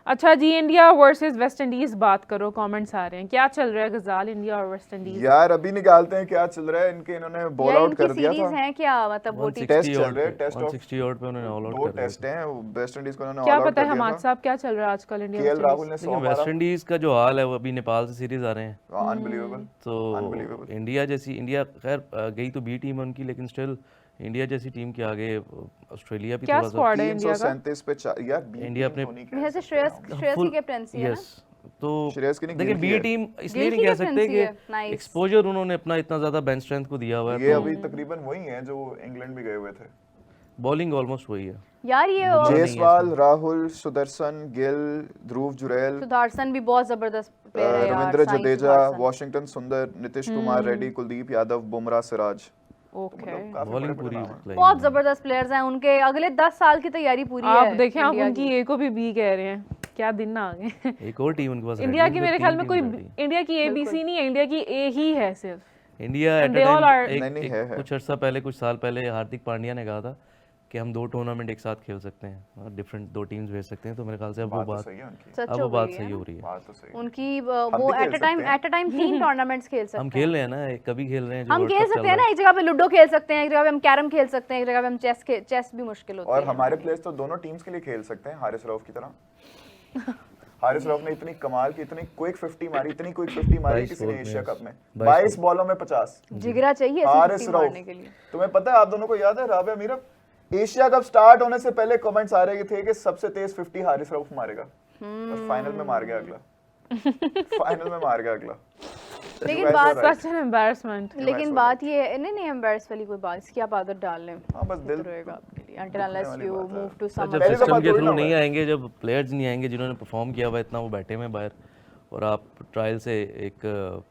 अच्छा जी, India versus West Indies बात करो, कमेंट्स आ रहे हैं, क्या चल रहा है गजाल इंडिया और वेस्ट इंडीज? यार अभी निकालते हैं क्या चल रहा है। इन्होंने बॉल यार आउट इनकी कर दिया सीरीज था। है क्या, मतलब वो टी 160 चल ऑट रहे पे हैं, टेस्ट ऑफ 160 ऑट पे उन्होंने ऑल आउट 2 कर दिया टेस्ट था। हैं, वेस्ट इंडीज को उन्होंने क्या ऑल आउट पता है कर दिया हमाद था। साहब क्या चल रहा है आजकल India KL West Rahul Indies? ने 100 लेकिन मारा। वेस्ट इंडीज का जो हाल है वो अभी नेपाल से सीरीज आ रहे हैं, अनबिलीवेबल तो अनबिलीवेबल। इंडिया खैर गई तो बी टीम है उनकी, लेकिन स्टिल इंडिया जैसी टीम के आगे ऑस्ट्रेलिया भी क्या थोड़ा सा स्क्वाड है इंडिया का? 337 पे यार बी इंडिया टीम अपने- तो नहीं मेरे कह से श्रेयस सकते श्रेयस की फुल कैप्टनसी है ना। यस। तो श्रेयस की नहीं, देखिए गिल की बी है। टीम इसलिए गिल नहीं की कह सकते captaincy है, कि nice। एक्सपोजर उन्होंने अपना इतना ज्यादा बेंच स्ट्रेंथ को दिया हुआ ये है, अभी तकरीबन वही है जो इंग्लैंड भी गए हुए थे। तो बॉलिंग ऑलमोस्ट वही है। यार ये बुमराह नहीं है जेसवाल, इसमें। राहुल, सुदर्शन, गिल, ध्रुव जुरैल, सुदर्शन भी बहुत जबरदस्त प्लेयर है यार। रविंद्र साई जडेजा, सुदर्शन। वॉशिंगटन सुंदर, नीतीश कुमार रेड्डी, कुलदीप यादव, बुमराह, सिराज। ओके, काफी बॉलिंग बड़े-बड़े पूरी नाम हैं। like बहुत जबरदस्त प्लेयर्स हैं उनके, अगले 10 साल की तैयारी पूरी है। आप देखें, आप इंडिया उनकी की। ए को भी बी कह रहे हैं, क्या दिन आ गए। एक और टीम उनके पास इंडिया ready की है, मेरे मतलब ख्याल तीन में कोई टीम ready। इंडिया की ABC नहीं है, इंडिया की ए ही है सिर्फ। India And at they all are- नहीं, है। कुछ अर्सा पहले, कुछ साल पहले हार्दिक पांड्या ने कहा था कि हम 2 टूर्नामेंट एक साथ खेल सकते हैं और डिफरेंट 2 टीम्स भेज सकते हैं, तो मेरे ख्याल से अब वो बात तो बात सही है उनकी। सच अब हो वो बात गई सही है। हो रही है। बात तो सही है। उनकी भी वो खेल एट अ टाइम 3 टूर्नामेंट्स खेल सकते हम हैं। खेल रहे हैं ना, कभी खेल रहे हैं जो हम World खेल Cup चल सकते हैं रहा ना, एक जगह पे लूडो खेल सकते हैं, एक जगह पे हम कैरम खेल सकते हैं, एक जगह पे हम चेस भी मुश्किल होती और है। हमारे प्लेयर्स तो दोनों टीम्स के लिए खेल सकते हैं, हारिस रऊफ की तरह। हारिस रऊफ ने इतनी कमाल की, इतनी क्विक 50 मारी, इतनी क्विक 50 मारी 22 किसी ने बॉल में, एशिया कप में 22 22 बॉलों में 50। जिगरा चाहिए हारिस ऐसे रऊफ, मारने के लिए। तुम्हें पता है, आप दोनों को याद है, Rabia Meera Asia cup start होने से पहले कमेंट्स आ रहे थे कि सबसे तेज 50 हारिस रऊफ मारेगा, और फाइनल में मार गया अगला। फाइनल में मार गया अगला। लेकिन बात सच एन एम्बैरेसमेंट। लेकिन बात ये है, नहीं एम्बैरेस वाली कोई बात, इसकी आप आदत डाल लें, हाँ, बस दिल रहेगा आपके लिए until unless वाली you बात है। move to है। some जब पहली सिस्टम दफा के थोड़ी थ्रू ना नहीं हुआ है। आएंगे, जब प्लेयर्स नहीं आएंगे जिन्होंने परफॉर्म किया हुआ इतना, वो बैठे हुए बाहर, और आप ट्रायल से एक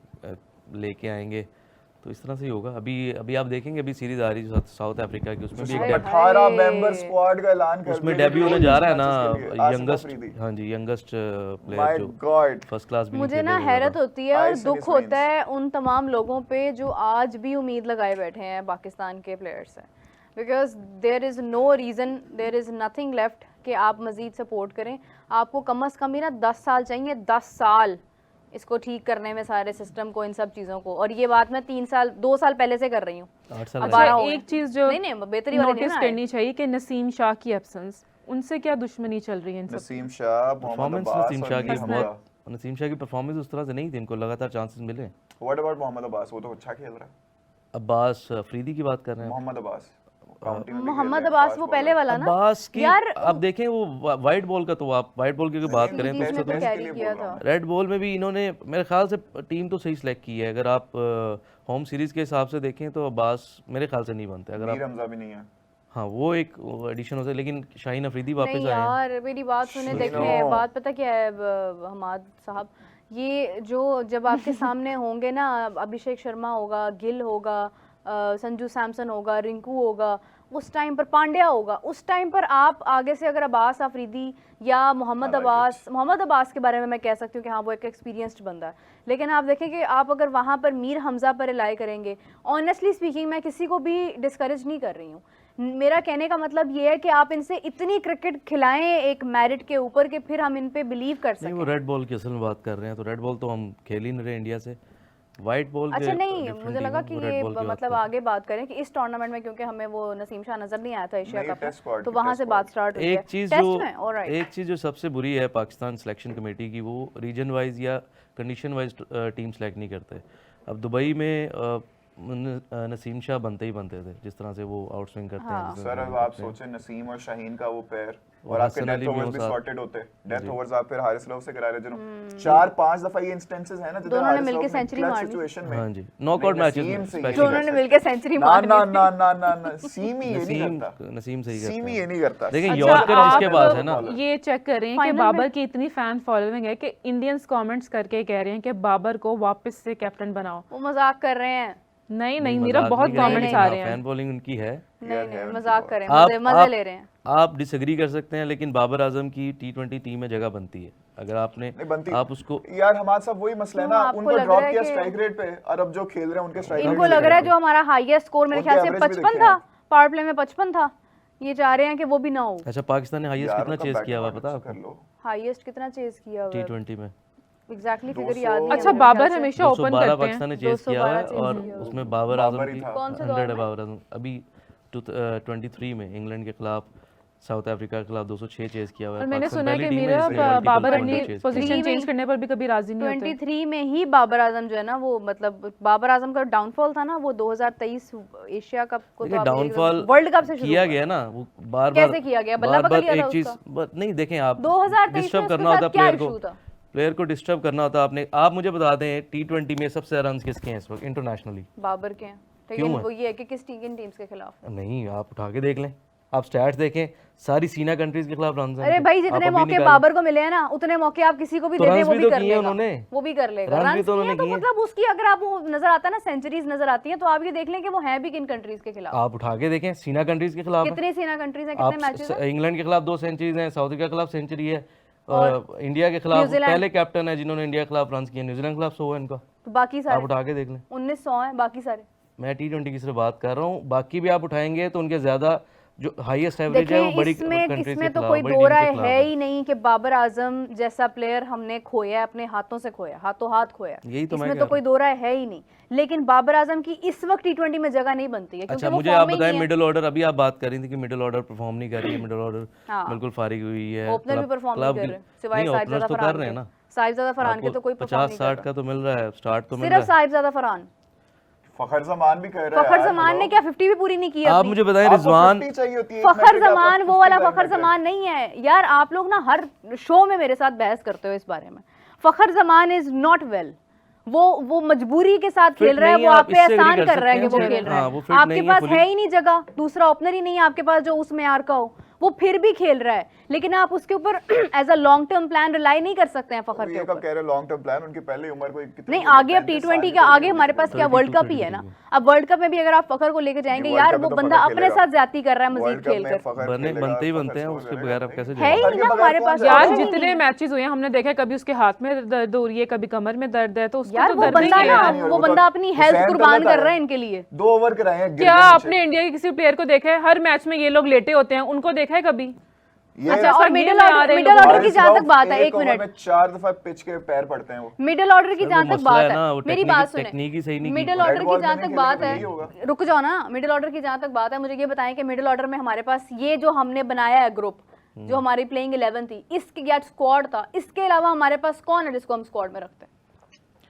लेके आएंगे, तो इस तरह से ही होगा। अभी आप देखेंगे, अभी सीरीज आ रही है साउथ अफ्रीका की, उसमें भी एक 18 मेंबर स्क्वाड का ऐलान कर उसमें दिया डेब्यू होने जा रहा है ना, आसिफ यंगेस्ट, अफरीदी। हाँ जी, यंगेस्ट माय प्लेयर जो गॉड, फर्स्ट क्लास भी नहीं मुझे खेले ना हुए हैरत ज़्यादा। होती है और Ice in दुख his होता veins। है उन तमाम लोगों पे जो आज भी उम्मीद लगाए बैठे हैं पाकिस्तान के प्लेयर्स से, because there is no reason, there is nothing left कि आप मज़ीद सपोर्ट करें। आपको कम अज़ कम ही ना 10 साल चाहिए, 10 साल इसको ठीक करने में, सारे सिस्टम को, इन सब चीज़ों को। और ये बात मैं 2 साल पहले से कर रही हूँ। 8 साल अब लगे। 12 हो गए। एक चीज जो नहीं बेहतरी वाली नहीं नोटिस ना करनी चाहिए कि नसीम शाह की एब्सेंस, उनसे क्या दुश्मनी चल रही है इन सब? नसीम शाह, मोहम्मद परफॉर्मेंस अब्बास नसीम और शाह मीर की हमजा। बहुत, नसीम शाह की परफॉर्मेंस उस तरह से नहीं थी, इनको लगातार चांसेस मिले। What about Mohammad Abbas? वो तो अच्छा खेल रहा है। अब्बास अफरीदी की बात कर रहे हैं। मोहम्मद अब्बास काउंटी में भी मोहम्मद खेल रहे हैं, अब्बास वो fast पहले bowler। वाला ना अब्बास की यार, आप देखें वो वाइट बॉल का, तो आप वाइट बॉल की अगर बात करें तो टीम उसका में तो तो इसके कैरी लिए किया बोल रहा था। हूँ। रेड बॉल में भी इन्होंने मेरे ख्याल से टीम तो सही सिलेक्ट की है। अगर आप होम सीरीज के हिसाब से देखें तो अब्बास मेरे ख्याल से नहीं बनते। अगर मीर आप, हमजा भी नहीं है। हाँ वो एक एडिशन हो सकता है, लेकिन शाहीन अफरीदी वापस नहीं आए हैं। यार, मेरी बात सुने, देखें सुनो। बात पता क्या है हमाद साहब, ये जो जब आपके सामने होंगे ना, अभिषेक शर्मा होगा, गिल होगा, संजू सैमसन होगा, रिंकू होगा, उस टाइम पर पांड्या होगा, उस टाइम पर आप आगे से अगर अब्बास अफरीदी या मोहम्मद अब्बास के बारे में मैं कह सकती हूँ कि हाँ वो एक एक्सपीरियंस्ड बंदा है, लेकिन आप देखें कि आप अगर वहाँ पर मीर हमजा पर रिलाई करेंगे, ऑनेस्टली स्पीकिंग मैं किसी को भी डिस्करेज नहीं कर रही हूँ। मेरा कहने का मतलब ये है कि आप इनसे इतनी क्रिकेट खिलाएं एक मेरिट के ऊपर कि फिर हम इन पे बिलीव कर नहीं, वो सकें। रेड बॉल की असल में बात कर रहे हैं, तो रेड बॉल तो हम खेल ही नहीं रहे इंडिया से। वाइट बॉल अच्छा नहीं, मुझे लगा कि ये मतलब आगे बात करें कि इस टूर्नामेंट में, क्योंकि हमें वो नसीम शाह नजर नहीं आया था एशिया नहीं, कप टेस्ट में, स्क्वाड तो की, वहां टेस्ट से बात स्टार्ट हुई है। एक चीज़ टेस्ट जो में ऑलराइट। एक चीज़ जो सबसे बुरी है पाकिस्तान सिलेक्शन कमेटी की, वो रीजन वाइज या कंडीशन वाइज टीम सेलेक्ट नहीं करते। अब दुबई में नसीम शाह बनते ही बनते थे, जिस तरह से वो आउटस्विंग करते हैं, जिस तरह सर से अब bowling आप करते हैं। सोचें नसीम और शाहीन का वो पेयर, और और आपके हसन डेथ अली भी ओवर्स हो भी साथ। सॉर्टेड होते। डेथ ओवर्स आप फिर हारिस रऊफ से करा रहे जिन्होंने 4-5 दफा ये इंस्टेंसेस है ना जिधर दोनों ने हारिस मिलके रऊफ ने century clutch मार ली। सिचुएशन में, हाँ जी, नॉकआउट नहीं, मैचेस नसीम में से ये स्पेशली। दोनों ने मिलके सेंचुरी ना मारनी ना थी। ना ना ना ना सीमी ये नहीं करता। नसीम सही करता सीमी है। ये नहीं करता। देखिए अच्छा, यॉर्कर जिसके आप पास है ना, ये चेक कर रहे हैं कि Final बाबर में- की इतनी फैन फॉलोइंग है कि इंडियंस कमेंट्स करके कह रहे हैं कि बाबर को वापस से कैप्टन बनाओ। वो मजाक कर रहे हैं। नहीं मेरा मजाक बहुत नहीं कर रहे, कमेंट्स लेकिन आ हाँ, रहे हैं। फैन बॉलिंग उनकी है। नहीं मजाक कर रहे हैं, आप- मजे आप- ले रहे हैं। आप डिसएग्री कर सकते हैं, लेकिन बाबर आजम की T20 टीम में जगह बनती है। अगर आपने नहीं बनती। आप उसको, यार हमारे साथ वही मसला है क्यों, ना, आपको उनको लग ड्रॉप रहा है किया कि- स्ट्राइक रेट पे, और अब जो खेल रहे हैं उनके स्ट्राइक इनको लग रहा है जो हमारा हाईएस्ट स्कोर मेरे उनके ख्याल से average भी 55 देखें था, आप। पावर प्ले में 55 था, ये चाह रहे हैं कि वो भी ना हो। अच्छा पाकिस्तान ने हाईएस्ट कितना चेस किया हुआ पता है कर आपको? लो। हाईएस्ट कितना चेज किया हुआ है T20 में एग्जैक्टली फिगर 200 याद नहीं है अच्छा मेरे बाबर ख्याल से। हमेशा ओपन 212 करते हैं। पाकिस्तान ने चेस किया हुआ है 212 और chase किया हुआ है। उसमें बाबर आजम बाबर ही की था। कौन से 100 दौर है में? बाबर आजम अभी 23 में इंग्लैंड के खिलाफ साउथ अफ्रीका के खिलाफ 206 चेस किया हुआ है। और मैंने पाकिस्तान सुना है पहली कि टीम है मेरा जिसने multiple बाबर 100 अपनी chase किया। पोजीशन चेंज करने पर भी कभी राजी नहीं होते। 23 में ही बाबर आजम जो है ना वो मतलब बाबर आजम का डाउनफॉल था ना वो 2023 एशिया कप को देखिए तो डाउनफॉल वर्ल्ड कप से शुरू किया हुआ। गया ना वो बार बार कैसे किया गया? बल्ला पकड़ लिया था एक चीज उसका? नहीं देखें आप 2023 में डिस्टर्ब उसके करना साथ होता क्या प्लेयर issue को था? प्लेयर को डिस्टर्ब करना होता आपने। आप मुझे बता दें T20 में सबसे ज्यादा रन किसके हैं इस वक्त इंटरनेशनली? बाबर के हैं क्यों लेकिन है? वो ये है कि किस किन टीम्स के खिलाफ। नहीं आप उठा के देख लें, आप स्टैट्स देखें, सारी सीना कंट्रीज के खिलाफ रन अरे भाई जितने मौके बाबर को मिले हैं ना उतने मौके आप किसी को भी तो दे दें runs वो भी भी तो कर किए लेगा उन्होंने। वो भी कर लेगा। runs भी रन तो उन्होंने तो किए। मतलब उसकी अगर आप वो नजर आता है ना सेंचुरीज नजर आती हैं तो आप ये देख लें कि वो है भी किन कंट्रीज के खिलाफ। आप उठा के देखें सीना कंट्रीज के खिलाफ है। कितने सीना कंट्रीज हैं आप कितने मैचेस हैं? इंग्लैंड के खिलाफ 2 सेंचुरीज हैं, साउथ अफ्रीका के खिलाफ सेंचुरी है और इंडिया के खिलाफ न्यूजीलैंड। पहले कैप्टन है जिन्होंने इंडिया के खिलाफ रन किए। न्यूजीलैंड के खिलाफ 100 है इनका। तो बाकी आप सारे उठा के देख लें। 1900 हैं बाकी सारे। मैं T20 की सिर्फ बात कर रहा हूँ, बाकी भी आप उठाएंगे तो उनके ज्यादा जो हाईएस्ट एवरेज है वो देखिए बड़ी इसमें कंट्रीज के इसमें तो खिलाफ, कोई बड़ी दो टीम के राय खिलाफ है ही नहीं कि बाबर आजम जैसा प्लेयर हमने खोया है, अपने हाथों से खोया, हाथों हाथ खोया। यही तो मैं इसमें कह तो रहा कोई दो राय है ही नहीं। लेकिन बाबर आजम की इस वक्त T20 में जगह नहीं बनती है क्योंकि अच्छा वो मुझे फॉर्म आप में ही बताएं नहीं है। मिडिल ऑर्डर, अभी आप बात कर रही थी कि मिडिल ऑर्डर परफॉर्म नहीं कर रही है, मिडिल ऑर्डर हाँ। बिल्कुल फारिग हुई है। ओपनर भी परफॉर्म नहीं कर रहे सिवाय साहिबजादा तो कर फरहान रहे हैं के। ना। साहिबजादा फरहान के तो कोई परफॉर्म नहीं कर 50-60 का तो मिल रहा है, स्टार्ट तो रहा। मिल सिर्फ रहा है। साहिबजादा फरहान। फखर जमान भी कह रहा है फखर यार, जमान ने hello। क्या 50 भी पूरी नहीं की आप अपनी? मुझे बताएं आपको रिजवान 50 चाहिए होती है एक फखर मैच में, जमान आपका वो वाला 50 फखर टाइम जमान नहीं है यार। आप लोग ना हर शो में मेरे साथ बहस करते हो इस बारे में। फखर जमान इज नॉट वेल। वो मजबूरी के साथ खेल रहा है, नहीं वो है, आप आप पे इससे एहसान agree कर कर रहा है कि सकते वो हैं, खेल रहा हाँ, वो है। fit आपके नहीं है पास fully। है ही नहीं जगह, दूसरा ओपनर ही नहीं है आपके पास जो उस मेयार का हो, वो फिर भी खेल रहा है। लेकिन आप उसके ऊपर as a long term plan rely नहीं कर सकते हैं फखर के ये कब ऊपर। कह रहे लॉन्ग टर्म प्लान, उनकी पहले उम्र को कितनी नहीं होगी? आगे अब 35 T20 साल का की आगे होगी हमारे पास क्या 32, वर्ल्ड कप ही है ना। अब वर्ल्ड कप में भी अगर आप फखर को लेके जाएंगे वर्ल्ड यार कप में वो तो बंदा फखर अपने खेलेगा। साथ ज्यादती कर रहा है मजीद वर्ल्ड कप खेल में कर। फखर बनते खेलेगा, बनते ही फखर बनते हैं, स्कोर उसके करेगा। बगैर आप कैसे है ही फखर के नहीं ना बगैर हमारे कौन पास। जाएगा? यार option ही जितने नहीं है। मैचेस हुए हैं हमने देखा कभी उसके हाथ में दर्द हो रही है, कभी कमर में दर्द है, तो उसको यार तो वो दर्द नहीं बंदा है ना यार। नहीं, वो वो बंदा तो अपनी हुसैन हेल्थ कुर्बान तलत कर आया। रहा है इनके लिए। 2 ओवर कराए हैं, गिर क्या गए नीचे। आपने इंडिया के किसी प्लेयर को देखा है? हर मैच में ये लोग लेटे होते हैं, उनको देखा है कभी? ये अच्छा और ये मिडिल में आ ऑर्डर रहे मिडिल लोग। ऑर्डर की हारिस जहां तक राउफ बात है, एक एक ओवर मिनट, में 4 दफा पिच के पैर पड़ते हैं वो। मिडिल ऑर्डर की सर, जहां वो तक मसला बात है ना, है, वो मेरी टेक्निक- बात सुने। टेक्निक ही सही नहीं की। मिडिल रेड ऑर्डर की बॉल जहां में तक नहीं बात खेलेगा, है, यही होगा। रुक जाओ ना। मिडिल ऑर्डर की जहां तक बात है, मुझे ये बताएं कि मिडिल ऑर्डर में हमारे पास ये जो हमने बनाया है ग्रुप, जो हमारी प्लेइंग 11 थी, इसके या स्क्वाड था, इसके अलावा हमारे पास कौन है जिसको हम स्क्वाड में रखते हैं?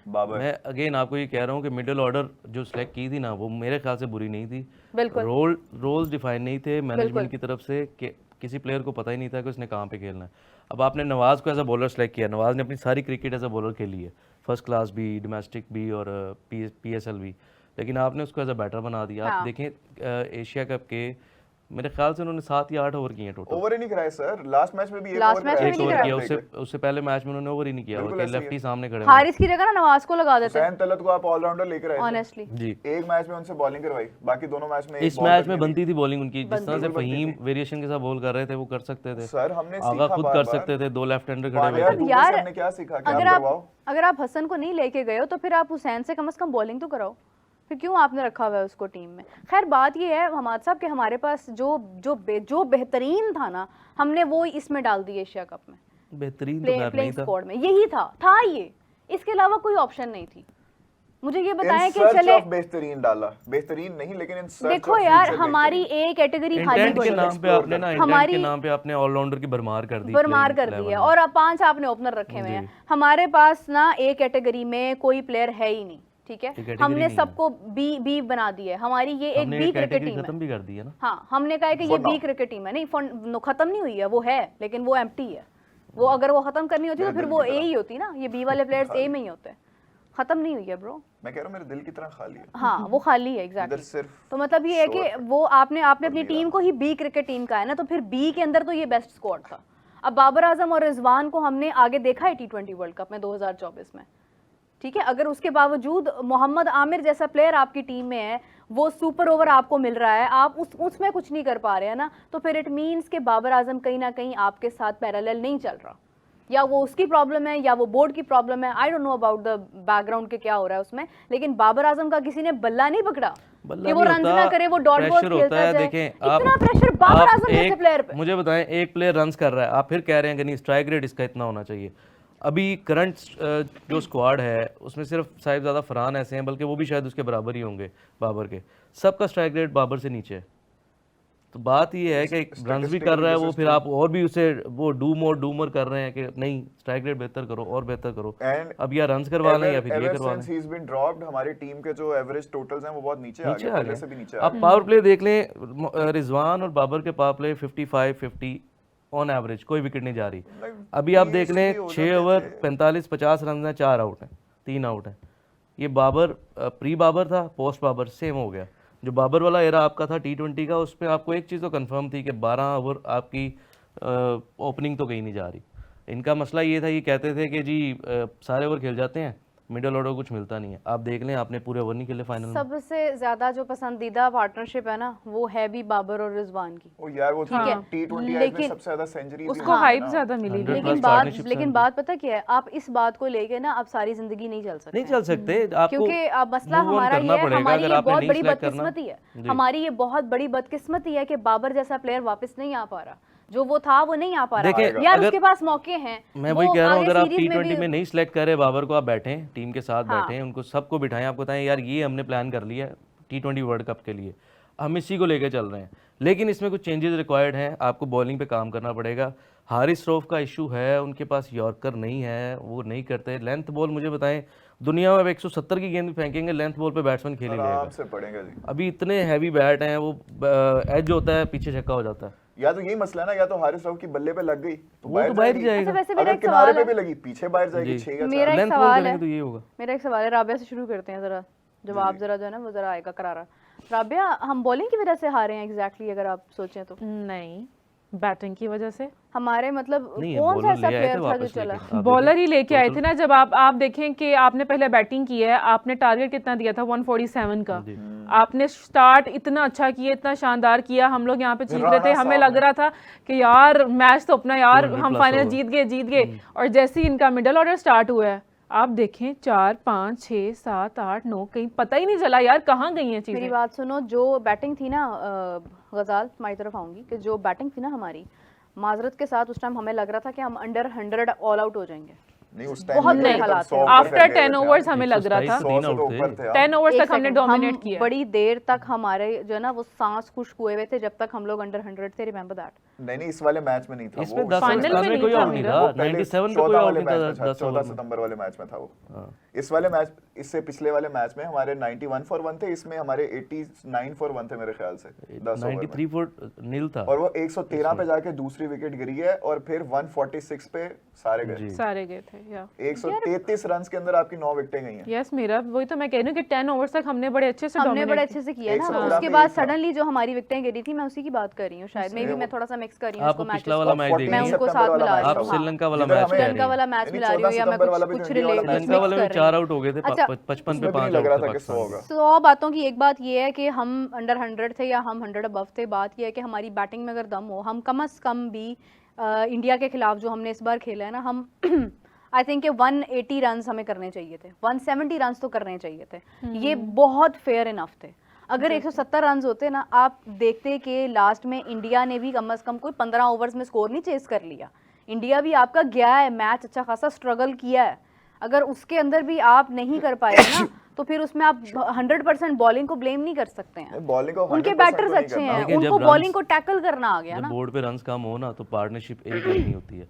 बाबर मैं अगेन आपको ये कह रहा हूँ कि मिडिल ऑर्डर जो सिलेक्ट की थी ना वो मेरे ख्याल से बुरी नहीं थी। बिल्कुल रोल्स डिफाइन नहीं थे मैनेजमेंट की तरफ से कि किसी प्लेयर को पता ही नहीं था कि उसने कहाँ पे खेलना है। अब आपने नवाज को एज अ बॉलर सेलेक्ट किया, नवाज ने अपनी सारी क्रिकेट एज अ बॉलर खेली है, फर्स्ट क्लास भी, डोमेस्टिक भी और PSL भी, लेकिन आपने उसको एज अ बैटर बना दिया। आप देखें एशिया कप के मेरे ख्याल से उन्होंने 7 या 8 ओवर किए हैं टोटल। ओवर ही नहीं कराए सर, लास्ट मैच में भी एक Last ओवर match में एक नहीं ओवर कराया। किया, उससे पहले मैच में उन्होंने ओवर ही नहीं किया, बिल्कुल कि ऐसे ही लेफ्टी सामने खड़े हैं। हारिस की जगह ना नवाज को लगा देते हुसैन तलत को आप ऑलराउंडर लेकर आए थे। ऑनेस्टली। जी एक मैच में उनसे बॉलिंग करवाई, बाकी दोनों मैच में एक इस बॉल मैच तक में नहीं बनती थी बॉलिंग उनकी, जिस तरह से बिल्कुल बनती फहीम थी। वेरिएशन के साथ बॉल कर रहे थे वो कर सकते थे। सर हमने आगा सीखा खुद बार-बार। कर सकते थे, 2 लेफ्ट हैंडर खड़े पांड्या, हुए थे। दूबे यार, से हमने क्या सीखा कि अगर आप आप करवाओ। अगर आप हसन को नहीं लेके गए हो तो फिर आप हुसैन से कम बॉलिंग तो कराओ, फिर क्यों आपने रखा हुआ है उसको टीम में? खैर बात ये है हमाद साहब कि हमारे पास जो बेहतरीन था ना, हमने वो इसमें डाल दिया एशिया कप में, बेहतरीन तो खैर नहीं प्लेइंग था। स्क्वाड में। यही था ये, इसके अलावा कोई ऑप्शन नहीं थी। मुझे ये बताएं इन कि सर्च चले ऑफ बेहतरीन डाला, बेहतरीन नहीं लेकिन इन सर्च देखो ऑफ यार फ्यूचर हमारी एक कैटेगरी खाली इंटेंट के पड़ी है, नाम पे आपने ना इंटेंट हमारी- के नाम पे आपने ऑलराउंडर की भरमार कर दी, बरमार playing कर दी level है, में। और अब 5 आपने ओपनर रखे हुए हैं। हमारे पास ना एक कैटेगरी में कोई प्लेयर है ही नहीं, ठीक है? category हमने नहीं सबको बी बना दिया है। हमारी ये एक हमने बी ये क्रिकेट कैटेगरी टीम है। खत्म भी कर दी है ना। हाँ हमने कहा है कि ये बी क्रिकेट टीम है। नहीं खत्म नहीं हुई है, वो है, लेकिन वो एम्प्टी है। वो अगर वो खत्म करनी होती तो फिर वो ए ही होती ना। ये बी वाले प्लेयर्स ए में ही होते हैं। खत्म नहीं हुई है ब्रो। मैं कह रहा हूँ मेरे दिल की तरह खाली है हाँ वो खाली है, इधर एग्जैक्टली। सिर्फ तो मतलब ये है कि वो आपने अपनी टीम को ही बी क्रिकेट टीम का है ना, तो फिर बी के अंदर तो ये बेस्ट स्क्वाड था। अब बाबर आजम और रिजवान को हमने आगे देखा है T20 वर्ल्ड कप में 2024 में, ठीक है? अगर उसके बावजूद मोहम्मद आमिर जैसा प्लेयर आपकी टीम में है, वो सुपर ओवर आपको मिल रहा है, आप उसमें कुछ नहीं कर पा रहे हैं ना, तो फिर इट मीन्स कि बाबर आजम कहीं ना कहीं आपके साथ पैरेलल नहीं चल रहा। या वो उसकी प्रॉब्लम है या वो बोर्ड की प्रॉब्लम है, I don't know about the background के क्या हो रहा है उसमें, लेकिन बाबर आजम का किसी ने बल्ला नहीं पकड़ा। बल्ला कि वो नहीं रन होता, ना करे, वो डॉट बॉल प्रेशर होता खेलता है। जाए। देखें इतना प्रेशर बाबर आप आजम जैसे प्लेयर पे। मुझे बताएं, एक प्लेयर रन्स कर रहा है, आप फिर कह रहे हैं कि नहीं स्ट्राइक रेट इसका इतना होना चाहिए। अभी करंट जो स्क्वाड है उसमें सिर्फ साहिबजादा फरहान ऐसे हैं, बल्कि वो भी शायद उसके बराबर ही होंगे बाबर के। सबका स्ट्राइक रेट बाबर से नीचे है। तो बात ये है कि रन्स भी कर रहा है वो, फिर आप और भी उसे वो डू मोर कर रहे हैं कि नहीं स्ट्राइक रेट बेहतर करो और बेहतर करो। And अब या रन्स करवा लें या फिर ये ever करवा since लें। he's been dropped, हमारी टीम के जो एवरेज टोटल्स हैं वो बहुत नीचे आ नीचे गए, आ पहले से भी गए। नीचे आ आप पावर प्ले देख लें, रिजवान और बाबर के पावर प्ले 55-50 ऑन एवरेज, कोई विकेट नहीं जा रही। अभी आप देख लें 6 ओवर 45-50 रन हैं, 4 आउट हैं, 3 आउट हैं। ये बाबर प्री बाबर था, पोस्ट बाबर सेम हो गया। जो बाबर वाला एरा आपका था T20 का, उसमें आपको एक चीज़ तो कंफर्म थी कि 12 ओवर आपकी ओपनिंग तो कहीं नहीं जा रही। इनका मसला ये था, ये कहते थे कि जी सारे ओवर खेल जाते हैं, मिडिल ऑर्डर कुछ मिलता नहीं है। आप देख लें, आपने पूरे ओवर नहीं खेले फाइनल में। सबसे ज्यादा जो पसंदीदा पार्टनरशिप है ना, वो है भी बाबर और रिजवान की। ओ यार वो है। T20 में लेकिन सबसे ज्यादा सेंचुरी उसको हाइप ज्यादा मिली। 100 लेकिन plus बात partnership लेकिन से- बात पता क्या है, आप इस बात को लेके ना आप सारी जिंदगी नहीं चल सकते नहीं चल सकते आपको, क्योंकि अब मसला move on हमारा करना ये है, पड़ेगा हमारी अगर ये आपने बहुत नहीं बड़ी select करना। बदकिस्मती है, जी। हमारी ये बहुत बड़ी बदकिस्मती है कि बाबर जैसा प्लेयर वापस नहीं आ पा रहा। जो वो था वो नहीं आ पा रहा। देखिए, यार अगर- उसके पास मौके हैं। मैं वो वही कह रहा हूँ, आगे अगर आप सीरीज T20 में नहीं सिलेक्ट करे बाबर को, आप बैठें टीम के साथ हाँ। बैठें, उनको सबको बिठाएं, आपको बताएं यार ये हमने प्लान कर लिया है T20 वर्ल्ड कप के लिए, हम इसी को लेकर चल रहे हैं। लेकिन इसमें कुछ चेंजेस रिक्वायर्ड हैं, आपको बॉलिंग पे काम करना पड़ेगा। हारिस रऊफ का इशू है, उनके पास यॉर्कर नहीं है, वो नहीं करते लेंथ बॉल। मुझे बताएं, दुनिया में अब 170 की गेंद फेंकेंगे, लेंथ बॉल पे बैट्समैन खेल ही आराम लेगा। से पड़ेगा जी। अभी इतने हैवी बैट हैं, वो एज होता है पीछे छक्का हो जाता है। या तो यही मसला है ना, या तो हारिस राव की बल्ले पे लग गई तो वो तो बाहर ही जाएगा। अच्छा वैसे मेरा अगर एक किनारे सवाल पे है, भी लगी पीछे बाहर जाएगी, जी। 6 या मेरा 4। एक लेंथ बॉल सवाल करेंगे है, तो ये होगा। मेरा एक सवाल है, राबिया से शुरू करते हैं जरा, जवाब जरा जो है ना वो जरा आएगा करारा। राबिया, हम बॉलिंग की वजह से हारे हैं एग्जैक्टली, अगर आप सोचें तो नहीं, बैटिंग की वजह से। हमारे मतलब नहीं, कौन सा बॉलर ऐसा ले आए प्लेयर थे था जो वापस चला? लेके। आप बॉलर देखें, ही लेके आए थे ना। जब आप देखें कि आपने पहले बैटिंग की है, आपने टारगेट कितना दिया था 147 का, आपने स्टार्ट इतना अच्छा किया, इतना शानदार किया, हम लोग यहाँ पे चीख रहे थे, हमें लग रहा था कि यार मैच तो अपना, यार 200 हम plus फाइनल होगा। जीत गए। और जैसे ही इनका मिडल ऑर्डर स्टार्ट हुआ है, आप देखें 4 5 6 7 8 9, कहीं पता ही नहीं चला यार कहाँ गई हैं मेरी चीजें। बात सुनो, जो बैटिंग थी ना, गजाल तुम्हारी तरफ आऊंगी, कि जो बैटिंग थी ना हमारी, माजरत के साथ उस टाइम हमें लग रहा था कि हम अंडर 100 ऑल आउट हो जाएंगे। नहीं उस टाइम बहुत भी बुरे तब हालात 100 थे। ऊपर आफ्टर फेंक 10 गए थे ओवर्स हम। हमें लग रहा था 100 से तो ऊपर थे 10 ओवर्स एक तक हमने सेकंड, डोमिनेट हम किया। बड़ी देर तक हमारे जो है ना वो सांस खुश्क हुए हुए थे जब तक हम लोग अंडर 100 थे। Remember that? नहीं इस वाले मैच में नहीं था इसमें वो। 10 फाइनल ओवर में में नहीं कोई था आउट नहीं मेरा। था, वो पहले 97 पे 14 कोई आउट वाले नहीं था मैच में था, 10 14 ओवर में। सितंबर वाले मैच में था वो। हाँ। इस वाले मैच, इससे पिछले वाले मैच में हमारे 91 फॉर 1 थे, इसमें हमारे 89 फॉर 1 थे मेरे ख्याल से 10 ओवर में। 93 फॉर नील था। और वो 113 पे जाके दूसरी विकेट गिरी है, और फिर 146 पे सारे गए। सारे गए थे या 133 रन के अंदर आपकी 9 विकेटें गई हैं। यस, मेरा वही तो मैं कह रही हूँ कि 10 ओवर्स तक हमने बड़े अच्छे से हमने dominate बड़े किया। अच्छे से किया ना। 113 उसके पे बाद एक था। सडनली जो हमारी विकेटें गिरी थी, मैं उसी की बात कर रही हूँ शायद, मे भी मैं थोड़ा सा मिक्स कर रही हूँ आपको उसको पिछला मैचेस वाला को। मैच मैं देखिए, उनको सितंबर साथ वाला मिला मैच रही था हूँ। वो। श्रीलंका वाला जिधर मैच हमें- कह रही श्रीलंका वाला मैच यानी मिला रही हूँ, या मैं 14 सितंबर वाला भी कुछ जो इंडिया वाला मैच श्रीलंका वाले में रिलेट 4 आउट हो गए थे, अच्छा। 55 पे उसमें भी 5 नहीं लग रहा आउट था थे कि 100 पाकिस्तान। होगा। 100 बातों की एक बात ये है कि हम अंडर 100 थे या हम 100 अबव थे। बात ये है कि हमारी बैटिंग में अगर दम हो, हम कम अज कम भी इंडिया के खिलाफ जो हमने इस बार खेला है ना, हम आई थिंक 180 रन हमें करने चाहिए थे, 170 रन तो करने चाहिए थे। ये बहुत फेयर इनफ थे। अगर 170 रन होते ना, आप देखते कि लास्ट में इंडिया ने भी कम अज कम कोई 15 ओवर्स में स्कोर नहीं चेस कर लिया। इंडिया भी आपका गया है मैच, अच्छा खासा स्ट्रगल किया है। अगर उसके अंदर भी आप नहीं कर पाए ना, तो फिर उसमें आप 100% बॉलिंग को ब्लेम नहीं कर सकते हैं। बॉलिंग को उनके 100% बैटर्स तो नहीं अच्छे करना। हैं, लेकिन जब उनको runs- बॉलिंग को टैकल करना आ गया जब ना। बोर्ड पे रन्स कम हो ना, तो पार्टनरशिप एक करनी होती है।